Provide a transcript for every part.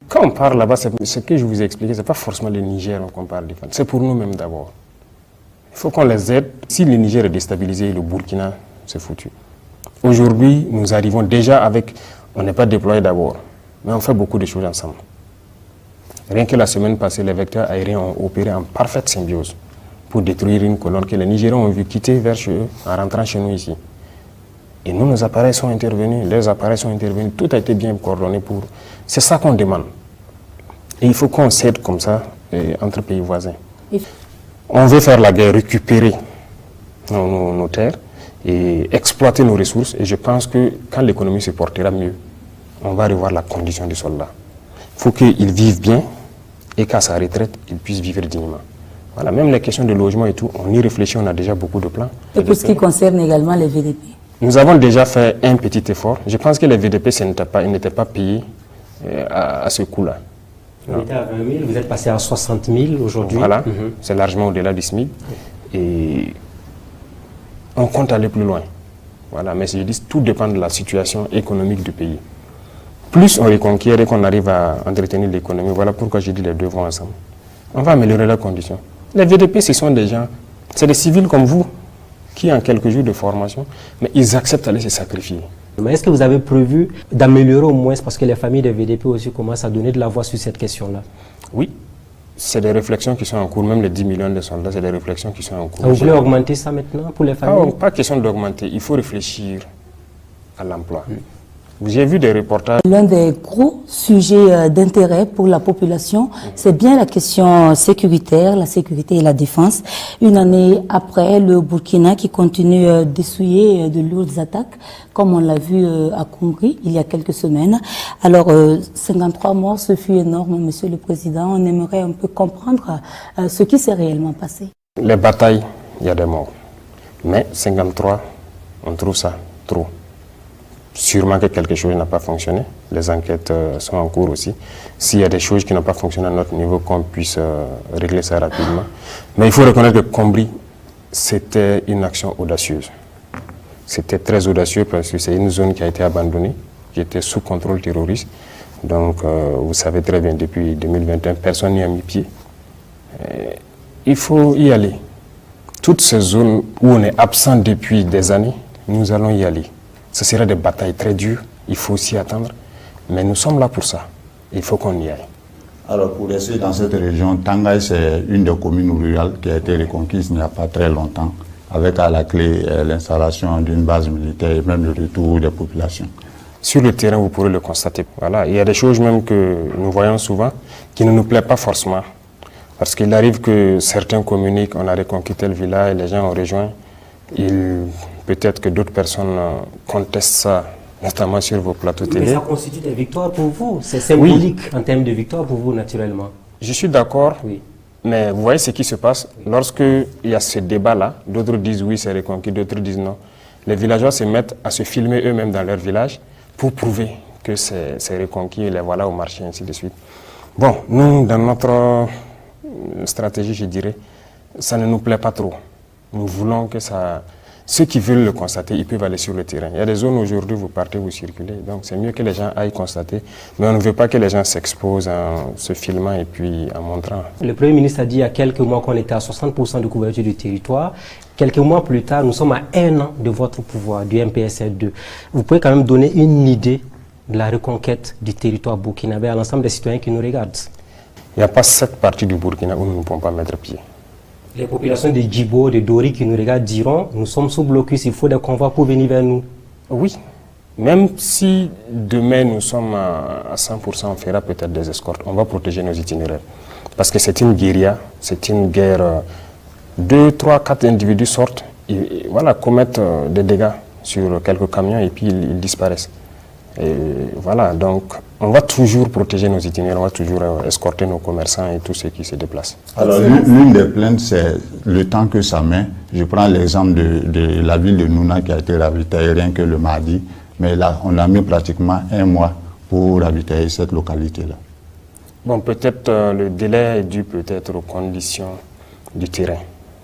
Quand on parle là-bas, ce que je vous ai expliqué, ce n'est pas forcément le Niger qu'on parle de c'est pour nous-mêmes d'abord. Il faut qu'on les aide. Si le Niger est déstabilisé, le Burkina, c'est foutu. Aujourd'hui, nous arrivons déjà avec... On n'est pas déployé d'abord, mais on fait beaucoup de choses ensemble. Rien que la semaine passée, les vecteurs aériens ont opéré en parfaite symbiose pour détruire une colonne que les Nigériens ont vu quitter vers chez eux en rentrant chez nous ici. Et nous, nos appareils sont intervenus, leurs appareils sont intervenus, tout a été bien coordonné pour... C'est ça qu'on demande. Et il faut qu'on s'aide comme ça entre pays voisins. On veut faire la guerre, récupérer nos terres et exploiter nos ressources. Et je pense que quand l'économie se portera mieux, on va revoir la condition du soldat. Il faut qu'il vive bien et qu'à sa retraite, il puisse vivre dignement. Voilà, même les questions de logement et tout, on y réfléchit, on a déjà beaucoup de plans. Et pour ce qui concerne également les VDP? Nous avons déjà fait un petit effort. Je pense que les VDP n'étaient pas payés à ce coût-là. Vous étiez à 20 000, vous êtes passé à 60 000 aujourd'hui. Voilà, c'est largement au-delà du SMIC. Et on compte aller plus loin. Voilà, mais je dis, tout dépend de la situation économique du pays. Plus on reconquiert et qu'on arrive à entretenir l'économie, voilà pourquoi j'ai dit les deux vont ensemble. On va améliorer leurs conditions. Les VDP, ce sont des gens, c'est des civils comme vous, qui ont quelques jours de formation, mais ils acceptent d'aller se sacrifier. Mais est-ce que vous avez prévu d'améliorer au moins, parce que les familles des VDP aussi commencent à donner de la voix sur cette question-là? Oui, c'est des réflexions qui sont en cours, même les 10 millions de soldats, c'est des réflexions qui sont en cours. Vous voulez augmenter ça maintenant pour les familles? Pas question d'augmenter, il faut réfléchir à l'emploi. J'ai vu des reportages. L'un des gros sujets d'intérêt pour la population, c'est bien la question sécuritaire, la sécurité et la défense. Une année après, le Burkina qui continue d'essuyer de lourdes attaques, comme on l'a vu à Conakry il y a quelques semaines. Alors, 53 morts, ce fut énorme, Monsieur le Président. On aimerait un peu comprendre ce qui s'est réellement passé. Les batailles, il y a des morts. Mais 53, on trouve ça trop. Sûrement que quelque chose n'a pas fonctionné. Les enquêtes sont en cours aussi. S'il y a des choses qui n'ont pas fonctionné à notre niveau, qu'on puisse régler ça rapidement. Mais il faut reconnaître que Combri, c'était une action audacieuse. C'était très audacieux parce que c'est une zone qui a été abandonnée, qui était sous contrôle terroriste. Donc, vous savez très bien, depuis 2021, personne n'y a mis pied. Il faut y aller. Toutes ces zones où on est absent depuis des années, nous allons y aller. Ce sera des batailles très dures, il faut s'y attendre, mais nous sommes là pour ça. Il faut qu'on y aille. Alors pour rester dans cette région, Tangaï c'est une des communes rurales qui a été reconquise il n'y a pas très longtemps, avec à la clé l'installation d'une base militaire et même le retour des populations. Sur le terrain, vous pourrez le constater. Voilà. Il y a des choses même que nous voyons souvent qui ne nous plaisent pas forcément. Parce qu'il arrive que certains communiquent, on a reconquis tel village, les gens ont rejoint. Peut-être que d'autres personnes contestent ça, notamment sur vos plateaux télé. Mais ça constitue des victoires pour vous. C'est symbolique en termes de victoire pour vous, naturellement. Je suis d'accord, mais vous voyez ce qui se passe. Lorsqu'il y a ce débat-là, d'autres disent oui, c'est reconquis, d'autres disent non. Les villageois se mettent à se filmer eux-mêmes dans leur village pour prouver que c'est reconquis et les voilà au marché, ainsi de suite. Bon, nous, dans notre stratégie, je dirais, ça ne nous plaît pas trop. Nous voulons que ça... Ceux qui veulent le constater, ils peuvent aller sur le terrain. Il y a des zones où aujourd'hui, vous partez, vous circulez. Donc, c'est mieux que les gens aillent constater. Mais on ne veut pas que les gens s'exposent en se filmant et puis en montrant. Le Premier ministre a dit il y a quelques mois qu'on était à 60% de couverture du territoire. Quelques mois plus tard, nous sommes à 1 an de votre pouvoir, du MPSR2. Vous pouvez quand même donner une idée de la reconquête du territoire burkinabé à l'ensemble des citoyens qui nous regardent. Il n'y a pas cette partie du Burkina où nous ne pouvons pas mettre pied. Les populations de Djibo, de Dori qui nous regardent diront nous sommes sous blocus, il faut des convois pour venir vers nous. Oui, même si demain nous sommes à 100%, on fera peut-être des escortes, on va protéger nos itinéraires. Parce que c'est une guérilla, c'est une guerre. 2, 3, 4 individus sortent et voilà, commettent des dégâts sur quelques camions et puis ils disparaissent. Et voilà, donc on va toujours protéger nos itinéraires, on va toujours escorter nos commerçants et tous ceux qui se déplacent. Alors l'une des plaintes, c'est le temps que ça met. Je prends l'exemple de la ville de Nouna qui a été ravitaillée rien que le mardi, mais là on a mis pratiquement 1 mois pour ravitailler cette localité-là. Bon, peut-être le délai est dû peut-être aux conditions du terrain.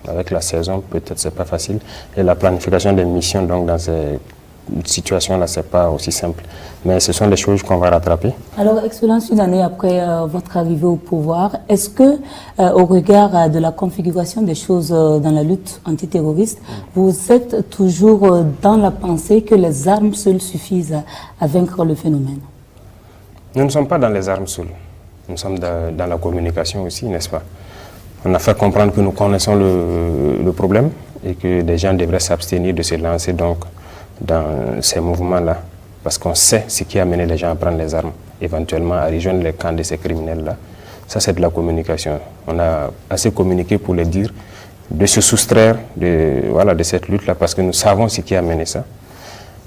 Avec la saison, peut-être c'est pas facile. Et la planification des missions donc, dans ces situation-là, ce n'est pas aussi simple. Mais ce sont des choses qu'on va rattraper. Alors, Excellence, une année après votre arrivée au pouvoir, est-ce que, au regard de la configuration des choses dans la lutte antiterroriste, vous êtes toujours dans la pensée que les armes seules suffisent à vaincre le phénomène? Nous ne sommes pas dans les armes seules. Nous sommes dans la communication aussi, n'est-ce pas? On a fait comprendre que nous connaissons le problème et que les gens devraient s'abstenir de se lancer donc dans ces mouvements-là, parce qu'on sait ce qui a amené les gens à prendre les armes, éventuellement à rejoindre les camps de ces criminels-là. Ça, c'est de la communication. On a assez communiqué pour les dire de se soustraire de cette lutte-là, parce que nous savons ce qui a amené ça.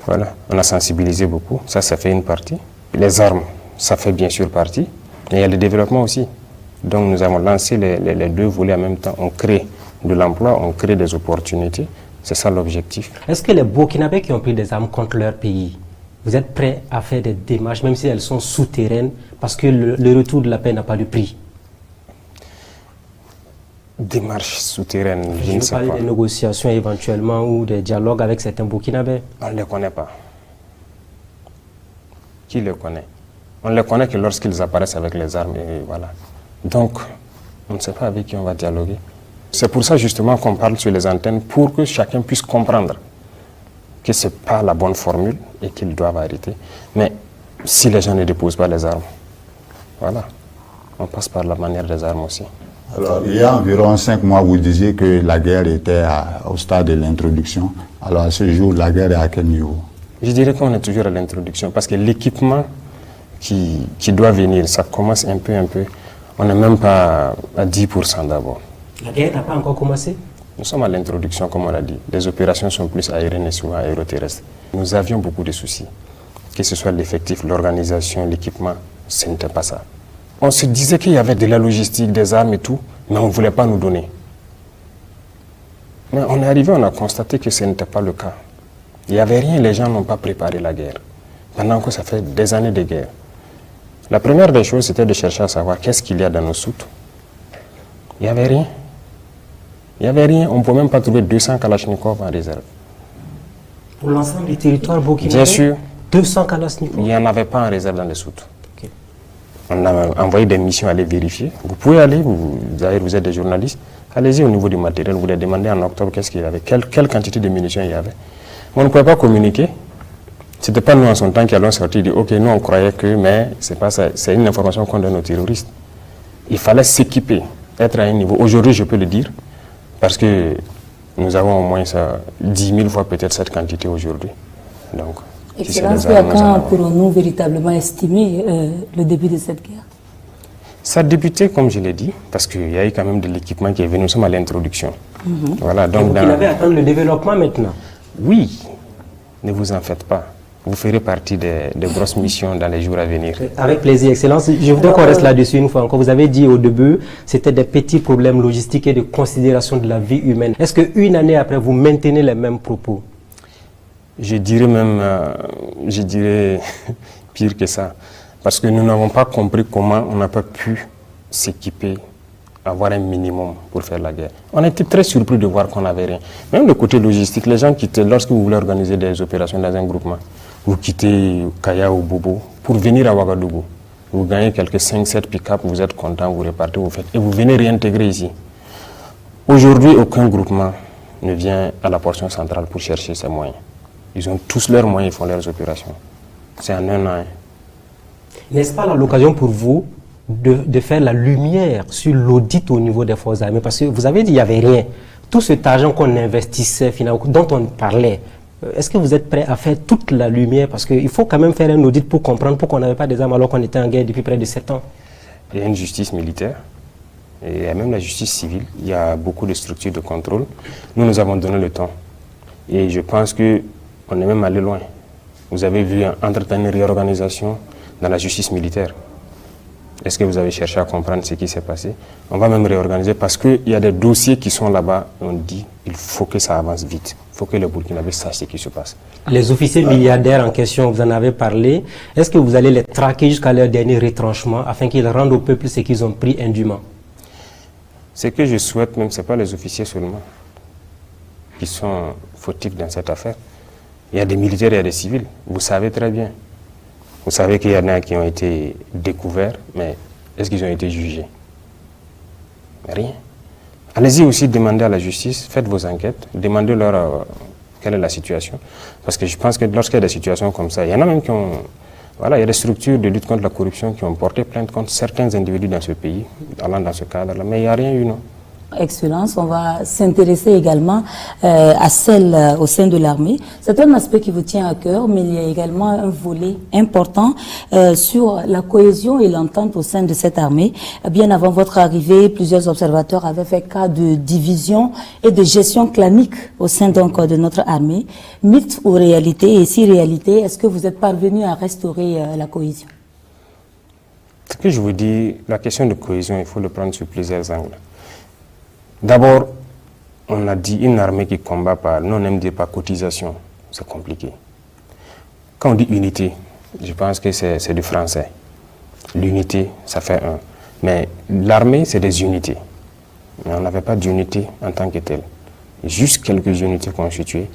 Voilà. On a sensibilisé beaucoup, ça fait une partie. Les armes, ça fait bien sûr partie, mais il y a le développement aussi. Donc nous avons lancé les deux volets en même temps. On crée de l'emploi, on crée des opportunités. C'est ça l'objectif. Est-ce que les Burkinabés qui ont pris des armes contre leur pays, vous êtes prêts à faire des démarches, même si elles sont souterraines, parce que le retour de la paix n'a pas de prix? Démarches souterraines, je ne sais pas. Vous parlez des négociations éventuellement ou des dialogues avec certains Burkinabés? On ne les connaît pas. Qui les connaît? On ne les connaît que lorsqu'ils apparaissent avec les armes et voilà. Donc, on ne sait pas avec qui on va dialoguer. C'est pour ça justement qu'on parle sur les antennes, pour que chacun puisse comprendre que ce n'est pas la bonne formule et qu'ils doivent arrêter. Mais si les gens ne déposent pas les armes, voilà, on passe par la manière des armes aussi. Alors, il y a environ 5 mois, vous disiez que la guerre était au stade de l'introduction. Alors, à ce jour, la guerre est à quel niveau? Je dirais qu'on est toujours à l'introduction, parce que l'équipement qui doit venir, ça commence un peu. On n'est même pas à 10% d'abord. La guerre n'a pas encore commencé? Nous sommes à l'introduction, comme on l'a dit. Les opérations sont plus aériennes et souvent aéroterrestres. Nous avions beaucoup de soucis. Que ce soit l'effectif, l'organisation, l'équipement, ce n'était pas ça. On se disait qu'il y avait de la logistique, des armes et tout, mais on ne voulait pas nous donner. Mais on est arrivé, on a constaté que ce n'était pas le cas. Il n'y avait rien, les gens n'ont pas préparé la guerre. Pendant que ça fait des années de guerre. La première des choses, c'était de chercher à savoir qu'est-ce qu'il y a dans nos soutes. Il n'y avait rien. Il n'y avait rien. On ne pouvait même pas trouver 200 Kalachnikov en réserve. Pour l'ensemble du territoire burkinabé? Bien sûr. 200 Kalachnikov? Il n'y en avait pas en réserve dans les soutes. Okay. On a envoyé des missions aller vérifier. Vous pouvez aller, vous êtes des journalistes, allez-y au niveau du matériel, vous les demandez en octobre qu'est-ce qu'il y avait, quelle quantité de munitions il y avait. On ne pouvait pas communiquer. Ce n'était pas nous en son temps qui allons sortir et dire ok, nous on croyait que, mais c'est pas ça, c'est une information qu'on donne aux terroristes. Il fallait s'équiper, être à un niveau. Aujourd'hui, je peux le dire, parce que nous avons au moins 10 000 fois peut-être cette quantité aujourd'hui. Donc, Excellence, à quand pourrons-nous véritablement estimer le début de cette guerre? Ça a débuté, comme je l'ai dit, parce qu'il y a eu quand même de l'équipement qui est venu. Nous sommes à l'introduction. Voilà, donc vous avez attendu le développement maintenant? Oui, ne vous en faites pas. Vous ferez partie des grosses missions dans les jours à venir. Avec plaisir, Excellence. Je voudrais qu'on reste là-dessus une fois encore. Vous avez dit au début, c'était des petits problèmes logistiques et de considération de la vie humaine. Est-ce qu'une année après, vous maintenez les mêmes propos? Je dirais même, pire que ça. Parce que nous n'avons pas compris comment on n'a pas pu s'équiper, avoir un minimum pour faire la guerre. On était très surpris de voir qu'on n'avait rien. Même le côté logistique, les gens quittaient, lorsque vous voulez organiser des opérations dans un groupement, vous quittez Kaya ou Bobo pour venir à Ouagadougou. Vous gagnez quelques 5-7 pick-up, vous êtes content, vous repartez, vous faites, et vous venez réintégrer ici. Aujourd'hui, aucun groupement ne vient à la portion centrale pour chercher ses moyens. Ils ont tous leurs moyens, ils font leurs opérations. C'est en un an. N'est-ce pas l'occasion pour vous de faire la lumière sur l'audit au niveau des forces armées? Parce que vous avez dit qu'il n'y avait rien. Tout cet argent qu'on investissait, finalement, dont on parlait, est-ce que vous êtes prêt à faire toute la lumière? Parce qu'il faut quand même faire un audit pour comprendre pourquoi on n'avait pas des armes alors qu'on était en guerre depuis près de 7 ans. Il y a une justice militaire, et il y a même la justice civile. Il y a beaucoup de structures de contrôle. Nous avons donné le temps. Et je pense qu'on est même allé loin. Vous avez vu entre-temps une réorganisation dans la justice militaire. Est-ce que vous avez cherché à comprendre ce qui s'est passé? On va même réorganiser parce qu'il y a des dossiers qui sont là-bas. On dit qu'il faut que ça avance vite. Il faut que les Burkinabés sachent ce qui se passe. Les officiers milliardaires en question, vous en avez parlé. Est-ce que vous allez les traquer jusqu'à leur dernier retranchement afin qu'ils rendent au peuple ce qu'ils ont pris indûment? Ce que je souhaite même, ce n'est pas les officiers seulement qui sont fautifs dans cette affaire. Il y a des militaires, il y a des civils. Vous savez très bien. Vous savez qu'il y en a qui ont été découverts, mais est-ce qu'ils ont été jugés? Rien. Allez-y aussi demander à la justice, faites vos enquêtes, demandez-leur quelle est la situation. Parce que je pense que lorsqu'il y a des situations comme ça, il y en a même qui ont... Voilà, il y a des structures de lutte contre la corruption qui ont porté plainte contre certains individus dans ce pays, allant dans ce cadre-là, mais il n'y a rien eu, non. Excellence, on va s'intéresser également à celle au sein de l'armée. C'est un aspect qui vous tient à cœur, mais il y a également un volet important sur la cohésion et l'entente au sein de cette armée. Bien avant votre arrivée, plusieurs observateurs avaient fait cas de division et de gestion clanique au sein donc de notre armée. Mythe ou réalité? Et si réalité, est-ce que vous êtes parvenu à restaurer la cohésion? Ce que je vous dis, la question de cohésion, il faut le prendre sur plusieurs angles. D'abord, on a dit une armée qui combat par, non, on n'aime dire pas cotisation, c'est compliqué. Quand on dit unité, je pense que c'est du français. L'unité, ça fait un. Mais l'armée, c'est des unités. Mais on n'avait pas d'unité en tant que telle. Juste quelques unités constituées.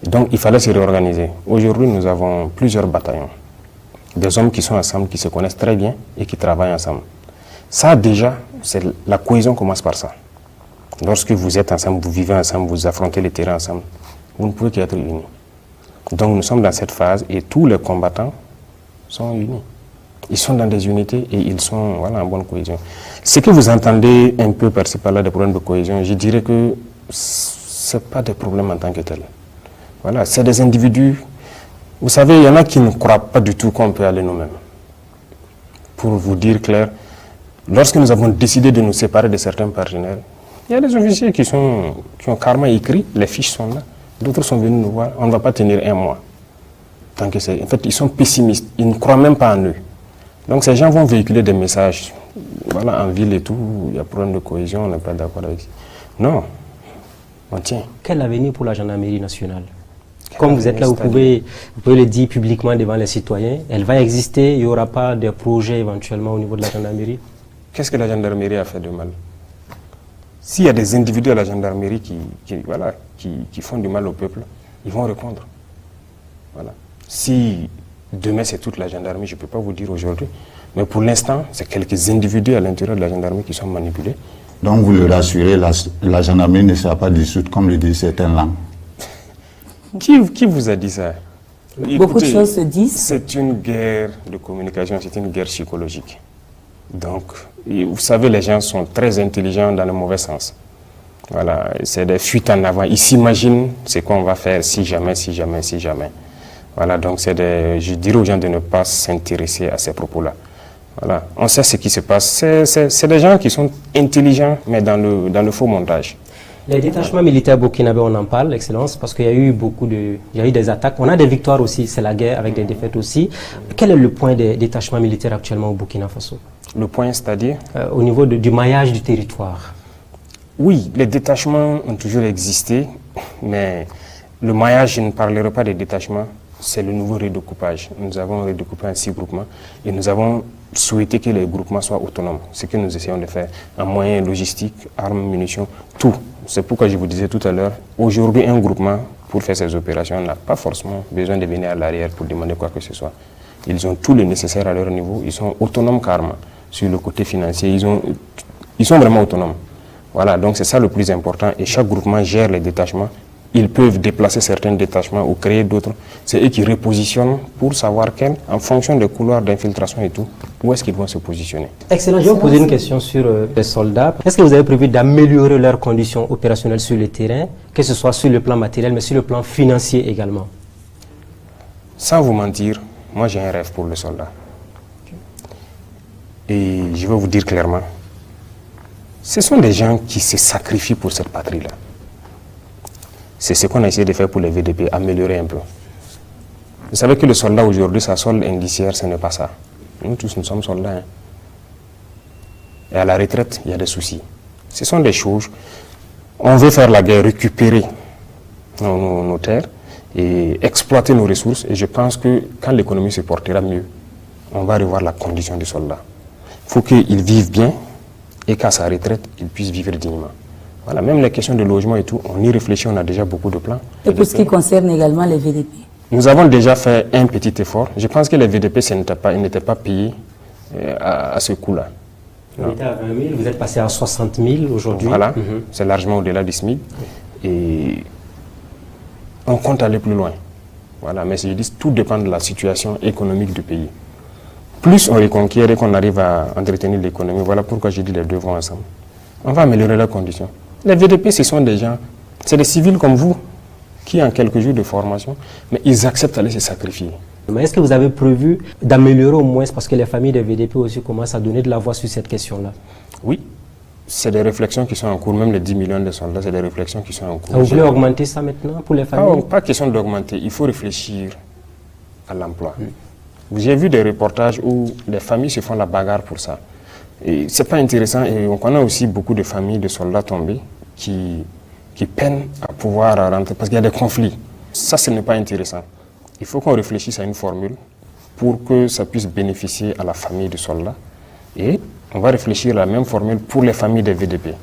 Donc, il fallait se réorganiser. Aujourd'hui, nous avons plusieurs bataillons. Des hommes qui sont ensemble, qui se connaissent très bien et qui travaillent ensemble. Ça, déjà, la cohésion commence par ça. Lorsque vous êtes ensemble, vous vivez ensemble, vous affrontez les terrains ensemble, vous ne pouvez qu'être unis. Donc nous sommes dans cette phase et tous les combattants sont unis. Ils sont dans des unités et ils sont en bonne cohésion. Ce que vous entendez un peu par-ci par-là des problèmes de cohésion, je dirais que ce n'est pas des problèmes en tant que tels. Voilà, c'est des individus. Vous savez, il y en a qui ne croient pas du tout qu'on peut aller nous-mêmes. Pour vous dire clair, lorsque nous avons décidé de nous séparer de certains partenaires, il y a des officiers qui ont carrément écrit, les fiches sont là. D'autres sont venus nous voir, on ne va pas tenir un mois. En fait, ils sont pessimistes, ils ne croient même pas en eux. Donc ces gens vont véhiculer des messages. Voilà, en ville et tout, il y a problème de cohésion, on n'est pas d'accord avec ça. Non, on tient. Quel avenir pour la gendarmerie nationale? Comme vous êtes là, vous pouvez le dire publiquement devant les citoyens. Elle va exister, il n'y aura pas de projets éventuellement au niveau de la gendarmerie? Qu'est-ce que la gendarmerie a fait de mal? S'il y a des individus à la gendarmerie qui font du mal au peuple, ils vont répondre. Voilà. Si demain c'est toute la gendarmerie, je ne peux pas vous dire aujourd'hui, mais pour l'instant, c'est quelques individus à l'intérieur de la gendarmerie qui sont manipulés. Donc vous le rassurez, la gendarmerie ne sera pas dissoute comme le disent certaines langues. Qui vous a dit ça? Beaucoup de choses se disent. C'est une guerre de communication, c'est une guerre psychologique. Donc, vous savez, les gens sont très intelligents dans le mauvais sens. Voilà, c'est des fuites en avant. Ils s'imaginent ce qu'on va faire si jamais. Voilà, donc je dirais aux gens de ne pas s'intéresser à ces propos-là. Voilà, on sait ce qui se passe. C'est des gens qui sont intelligents, mais dans le faux montage. Les détachements militaires burkinabés, on en parle, Excellence, parce qu'il y a eu il y a eu des attaques. On a des victoires aussi, c'est la guerre avec des défaites aussi. Quel est le point des détachements militaires actuellement au Burkina Faso? Le point, c'est-à-dire au niveau du maillage du territoire. Oui, les détachements ont toujours existé, mais le maillage, je ne parlerai pas des détachements, c'est le nouveau redécoupage. Nous avons redécoupé en 6 groupements et nous avons souhaité que les groupements soient autonomes. Ce que nous essayons de faire en moyens logistiques, armes, munitions, tout. C'est pourquoi je vous disais tout à l'heure, aujourd'hui un groupement pour faire ces opérations n'a pas forcément besoin de venir à l'arrière pour demander quoi que ce soit. Ils ont tout le nécessaire à leur niveau, ils sont autonomes carrément. Sur le côté financier, ils sont vraiment autonomes. Voilà, donc c'est ça le plus important et chaque groupement gère les détachemment. Ils peuvent déplacer certains détachements ou créer d'autres. C'est eux qui repositionnent pour savoir en fonction des couloirs d'infiltration et tout, où est-ce qu'ils vont se positionner. Excellent. Je vais vous poser une question sur les soldats. Est-ce que vous avez prévu d'améliorer leurs conditions opérationnelles sur le terrain, que ce soit sur le plan matériel, mais sur le plan financier également? Sans vous mentir, moi j'ai un rêve pour le soldat. Et je vais vous dire clairement, ce sont des gens qui se sacrifient pour cette patrie-là. C'est ce qu'on a essayé de faire pour les VDP, améliorer un peu. Vous savez que le soldat aujourd'hui, sa solde indiciaire, ce n'est pas ça. Nous tous, nous sommes soldats. Hein. Et à la retraite, il y a des soucis. Ce sont des choses. On veut faire la guerre, récupérer nos terres et exploiter nos ressources. Et je pense que quand l'économie se portera mieux, on va revoir la condition du soldat. Il faut qu'il vive bien et qu'à sa retraite, il puisse vivre dignement. Voilà, même les questions de logement et tout, on y réfléchit, on a déjà beaucoup de plans. Et pour ce qui concerne également les VDP? Nous avons déjà fait un petit effort. Je pense que les VDP n'étaient pas payés à ce coût-là. Vous étiez à 20 000, vous êtes passé à 60 000 aujourd'hui. Voilà, c'est largement au-delà du SMIC. Et on compte aller plus loin. Voilà, mais je dis, tout dépend de la situation économique du pays. Plus on reconquiert et qu'on arrive à entretenir l'économie, voilà pourquoi je dis les deux vont ensemble. On va améliorer leurs conditions. Les VDP, ce sont des gens, c'est des civils comme vous, qui ont quelques jours de formation, mais ils acceptent d'aller se sacrifier. Mais est-ce que vous avez prévu d'améliorer au moins, parce que les familles des VDP aussi commencent à donner de la voix sur cette question-là? Oui, c'est des réflexions qui sont en cours, même les 10 millions de soldats, c'est des réflexions qui sont en cours. Vous voulez augmenter ça maintenant pour les familles? Pas question d'augmenter, il faut réfléchir à l'emploi. J'ai vu des reportages où les familles se font la bagarre pour ça. Et c'est pas intéressant, et on connaît aussi beaucoup de familles de soldats tombés qui peinent à pouvoir rentrer, parce qu'il y a des conflits. Ça, ce n'est pas intéressant. Il faut qu'on réfléchisse à une formule pour que ça puisse bénéficier à la famille du soldat. Et on va réfléchir à la même formule pour les familles des VDP.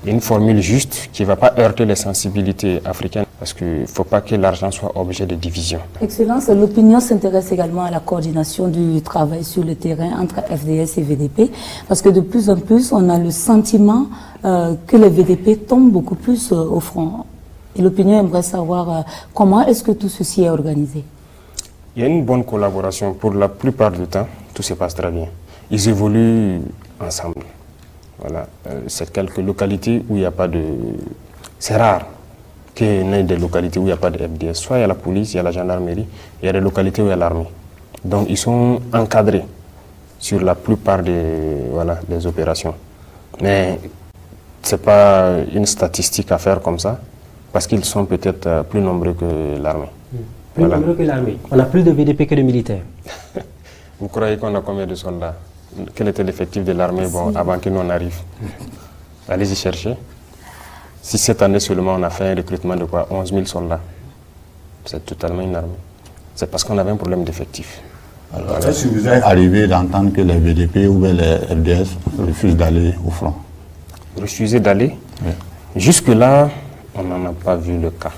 Une formule juste qui ne va pas heurter les sensibilités africaines, parce qu'il ne faut pas que l'argent soit objet de division. Excellence, l'opinion s'intéresse également à la coordination du travail sur le terrain entre FDS et VDP, parce que de plus en plus, on a le sentiment que les VDP tombent beaucoup plus au front. Et l'opinion aimerait savoir comment est-ce que tout ceci est organisé. Il y a une bonne collaboration. Pour la plupart du temps, tout se passe très bien. Ils évoluent ensemble. Voilà. C'est quelques localités où il n'y a pas de... C'est rare qu'il y ait des localités où il n'y a pas de FDS. Soit il y a la police, il y a la gendarmerie, il y a des localités où il y a l'armée. Donc ils sont encadrés sur la plupart des opérations. Mais ce n'est pas une statistique à faire comme ça, parce qu'ils sont peut-être plus nombreux que l'armée. Plus nombreux que l'armée. On a plus de VDP que de militaires. Vous croyez qu'on a combien de soldats? Quel était l'effectif de l'armée avant que nous en arrive? Allez-y chercher. Si cette année seulement on a fait un recrutement de quoi? 11 000 soldats. C'est totalement une armée. C'est parce qu'on avait un problème d'effectif. Alors, est-ce que vous êtes arrivé d'entendre que les VDP ou les FDS refusent d'aller au front? Refuser d'aller? Oui. Jusque-là, on n'en a pas vu le cas.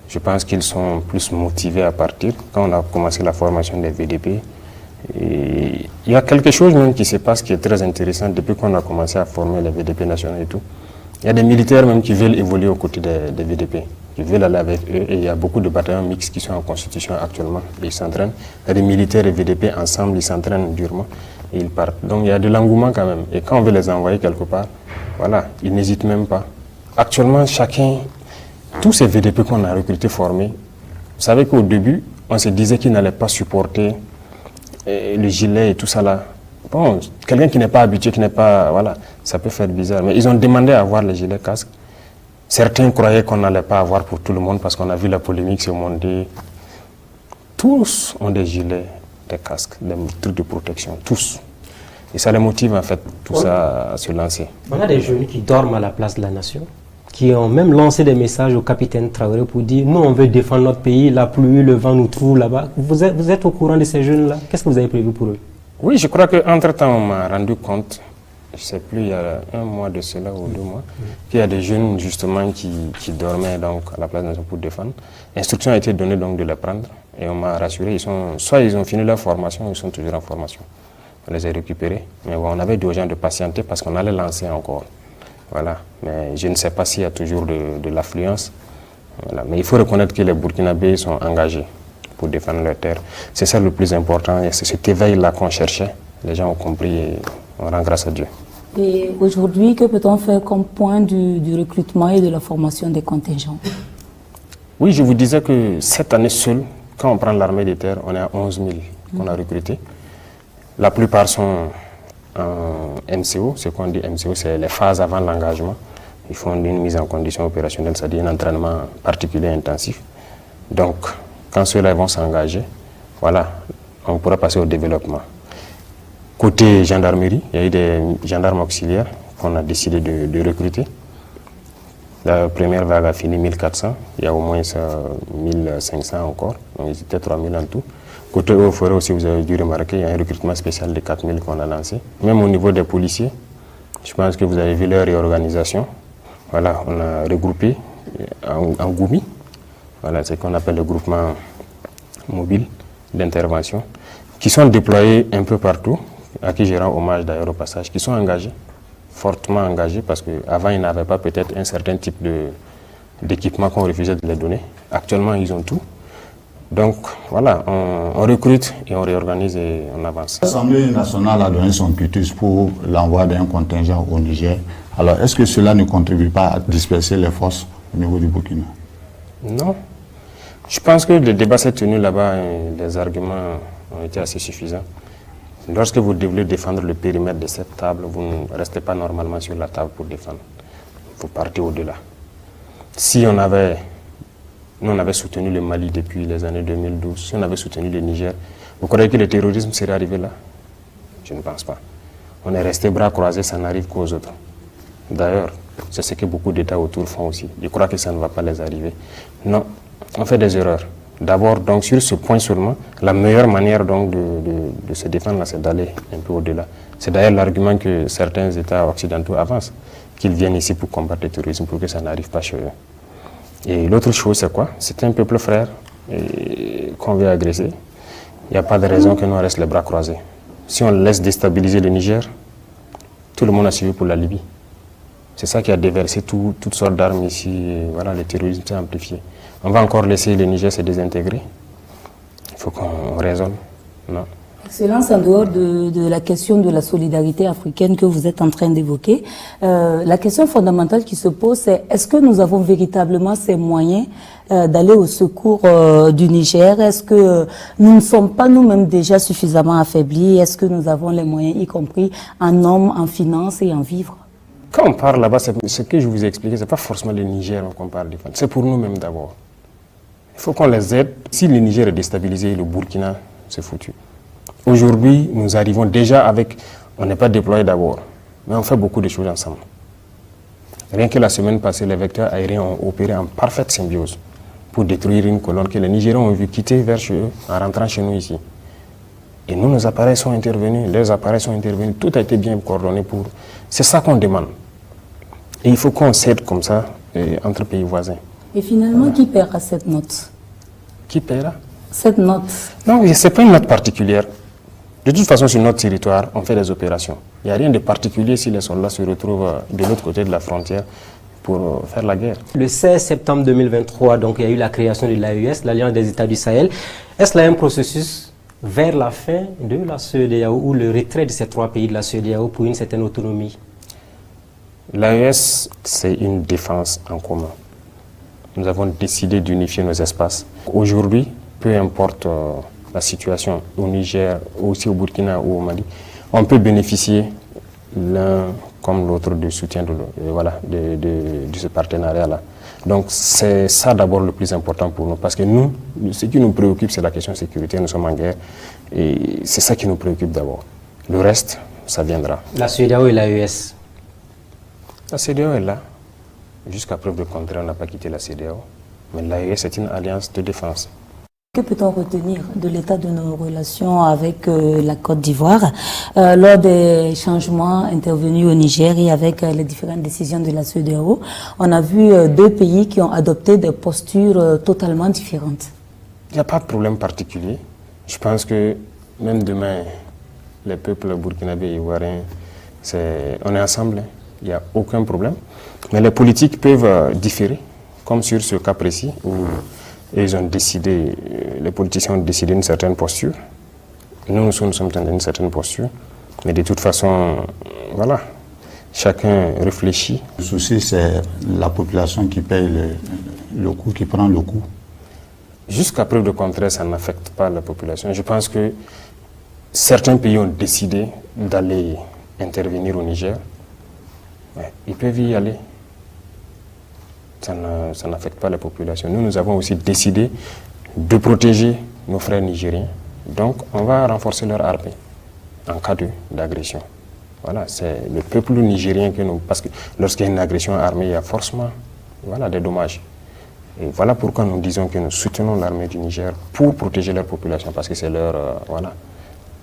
Je pense qu'ils sont plus motivés à partir. Quand on a commencé la formation des VDP, et il y a quelque chose même qui se passe qui est très intéressant depuis qu'on a commencé à former les VDP nationaux et tout. Il y a des militaires même qui veulent évoluer aux côtés des VDP, qui veulent aller avec eux. Et il y a beaucoup de bataillons mixtes qui sont en constitution actuellement et ils s'entraînent. Il y a des militaires et VDP ensemble, ils s'entraînent durement et ils partent. Donc il y a de l'engouement quand même. Et quand on veut les envoyer quelque part, voilà, ils n'hésitent même pas. Actuellement, tous ces VDP qu'on a recrutés, formés, vous savez qu'au début, on se disait qu'ils n'allaient pas supporter le gilet et tout ça là. Bon, quelqu'un qui n'est pas habitué, qui n'est pas... Voilà, ça peut faire bizarre. Mais ils ont demandé à avoir les gilets casques. Certains croyaient qu'on n'allait pas avoir pour tout le monde parce qu'on a vu la polémique se monter. Tous ont des gilets, des casques, des trucs de protection, tous. Et ça les motive en fait, tout ça, à se lancer. On a des jeunes qui dorment à la place de la nation, qui ont même lancé des messages au capitaine Traoré pour dire « Nous, on veut défendre notre pays, la pluie, le vent nous trouve là-bas ». Vous êtes au courant de ces jeunes-là? Qu'est-ce que vous avez prévu pour eux? Oui, je crois qu'entre-temps, on m'a rendu compte, je ne sais plus, il y a un mois de cela ou 2 mois, qu'il y a des jeunes justement qui dormaient donc, à la place de la nation pour défendre. L'instruction a été donnée donc de les prendre et on m'a rassuré, soit ils ont fini leur formation, ou ils sont toujours en formation. On les a récupérés, mais bon, on avait dit aux gens de patienter parce qu'on allait lancer encore. Voilà, mais je ne sais pas s'il y a toujours de l'affluence. Voilà. Mais il faut reconnaître que les Burkinabés sont engagés pour défendre leur terre. C'est ça le plus important, et c'est cet éveil-là qu'on cherchait. Les gens ont compris et on rend grâce à Dieu. Et aujourd'hui, que peut-on faire comme point du recrutement et de la formation des contingents? Oui, je vous disais que cette année seule, quand on prend l'armée des terres, on est à 11 000 qu'on a recrutés. La plupart sont en MCO, ce qu'on dit MCO, c'est les phases avant l'engagement. Ils font une mise en condition opérationnelle, c'est-à-dire un entraînement particulier intensif. Donc, quand ceux-là vont s'engager, voilà, on pourra passer au développement. Côté gendarmerie, il y a eu des gendarmes auxiliaires qu'on a décidé de recruter. La première vague a fini 1400, il y a au moins 1500 encore, donc ils étaient 3000 en tout. Côté eaux forêt aussi, vous avez dû remarquer, il y a un recrutement spécial de 4000 qu'on a lancé. Même au niveau des policiers, je pense que vous avez vu leur réorganisation. Voilà, on a regroupé en Goumi. Voilà, c'est ce qu'on appelle le groupement mobile d'intervention, qui sont déployés un peu partout, à qui je rends hommage d'ailleurs au passage, qui sont engagés, fortement engagés, parce qu'avant ils n'avaient pas peut-être un certain type d'équipement qu'on refusait de les donner. Actuellement, ils ont tout. Donc voilà, on recrute et on réorganise et on avance. L'Assemblée nationale a donné son cutus pour l'envoi d'un contingent au Niger. Alors, est-ce que cela ne contribue pas à disperser les forces au niveau du Burkina? Non. Je pense que le débat s'est tenu là-bas et les arguments ont été assez suffisants. Lorsque vous devez défendre le périmètre de cette table, vous ne restez pas normalement sur la table pour défendre. Vous partez au-delà. Si nous, on avait soutenu le Mali depuis les années 2012, si on avait soutenu le Niger, vous croyez que le terrorisme serait arrivé là? Je ne pense pas. On est resté bras croisés, ça n'arrive qu'aux autres. D'ailleurs, c'est ce que beaucoup d'États autour font aussi. Je crois que ça ne va pas les arriver. Non, on fait des erreurs. D'abord, donc, sur ce point seulement, la meilleure manière donc, de se défendre, c'est d'aller un peu au-delà. C'est d'ailleurs l'argument que certains États occidentaux avancent, qu'ils viennent ici pour combattre le terrorisme, pour que ça n'arrive pas chez eux. Et l'autre chose, c'est quoi? C'est un peuple frère qu'on veut agresser. Il n'y a pas de raison que nous reste les bras croisés. Si on laisse déstabiliser le Niger, tout le monde a suivi pour la Libye. C'est ça qui a déversé toutes sortes d'armes ici. Et voilà, le terrorisme s'est amplifié. On va encore laisser le Niger se désintégrer. Il faut qu'on raisonne. Non. Excellence, en dehors de la question de la solidarité africaine que vous êtes en train d'évoquer, la question fondamentale qui se pose, c'est est-ce que nous avons véritablement ces moyens d'aller au secours du Niger? Est-ce que nous ne sommes pas nous-mêmes déjà suffisamment affaiblis? Est-ce que nous avons les moyens, y compris en hommes, en finances et en vivres? Quand on parle là-bas, ce que je vous ai expliqué, ce n'est pas forcément le Niger qu'on parle de défendre. C'est pour nous-mêmes d'abord. Il faut qu'on les aide. Si le Niger est déstabilisé, le Burkina, c'est foutu. Aujourd'hui, nous arrivons déjà avec... On n'est pas déployé d'abord, mais on fait beaucoup de choses ensemble. Rien que la semaine passée, les vecteurs aériens ont opéré en parfaite symbiose pour détruire une colonne que les Nigériens ont vu quitter vers chez eux en rentrant chez nous ici. Et nous, nos appareils sont intervenus, leurs appareils sont intervenus, tout a été bien coordonné pour... C'est ça qu'on demande. Et il faut qu'on s'aide comme ça entre pays voisins. Et finalement, qui paiera cette note? Qui paiera? Cette note? Non, ce n'est pas une note particulière. De toute façon, sur notre territoire, on fait des opérations. Il n'y a rien de particulier si les soldats se retrouvent de l'autre côté de la frontière pour faire la guerre. Le 16 septembre 2023, donc, il y a eu la création de l'AES, l'Alliance des États du Sahel. Est-ce là un processus vers la fin de la CEDEAO ou le retrait de ces trois pays de la CEDEAO pour une certaine autonomie? L'AES, c'est une défense en commun. Nous avons décidé d'unifier nos espaces. Aujourd'hui, peu importe la situation au Niger, aussi au Burkina ou au Mali, on peut bénéficier l'un comme l'autre du soutien de ce partenariat-là. Donc c'est ça d'abord le plus important pour nous, parce que nous, ce qui nous préoccupe, c'est la question de sécurité, nous sommes en guerre, et c'est ça qui nous préoccupe d'abord. Le reste, ça viendra. La CEDEAO et l'AES? La CEDEAO est là. Jusqu'à preuve de contraire, on n'a pas quitté la CEDEAO. Mais l'AES est une alliance de défense. Que peut-on retenir de l'état de nos relations avec la Côte d'Ivoire lors des changements intervenus au Niger et avec les différentes décisions de la CEDEAO? On a vu deux pays qui ont adopté des postures totalement différentes. Il n'y a pas de problème particulier. Je pense que même demain, les peuples burkinabés et ivoiriens, on est ensemble. Il n'y a aucun problème. Mais les politiques peuvent différer, comme sur ce cas précis où ils ont décidé, les politiciens ont décidé une certaine posture. Nous sommes dans une certaine posture. Mais de toute façon, voilà, chacun réfléchit. Le souci, c'est la population qui paye le coût, qui prend le coût. Jusqu'à preuve de contraire, ça n'affecte pas la population. Je pense que certains pays ont décidé d'aller intervenir au Niger. Ouais, ils peuvent y aller. Ça n'affecte pas la population. Nous avons aussi décidé de protéger nos frères nigériens. Donc, on va renforcer leur armée en cas d'agression. Voilà, c'est le peuple nigérien que nous... Parce que lorsqu'il y a une agression armée, il y a forcément des dommages. Et voilà pourquoi nous disons que nous soutenons l'armée du Niger pour protéger leur population, parce que c'est leur...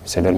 c'est leur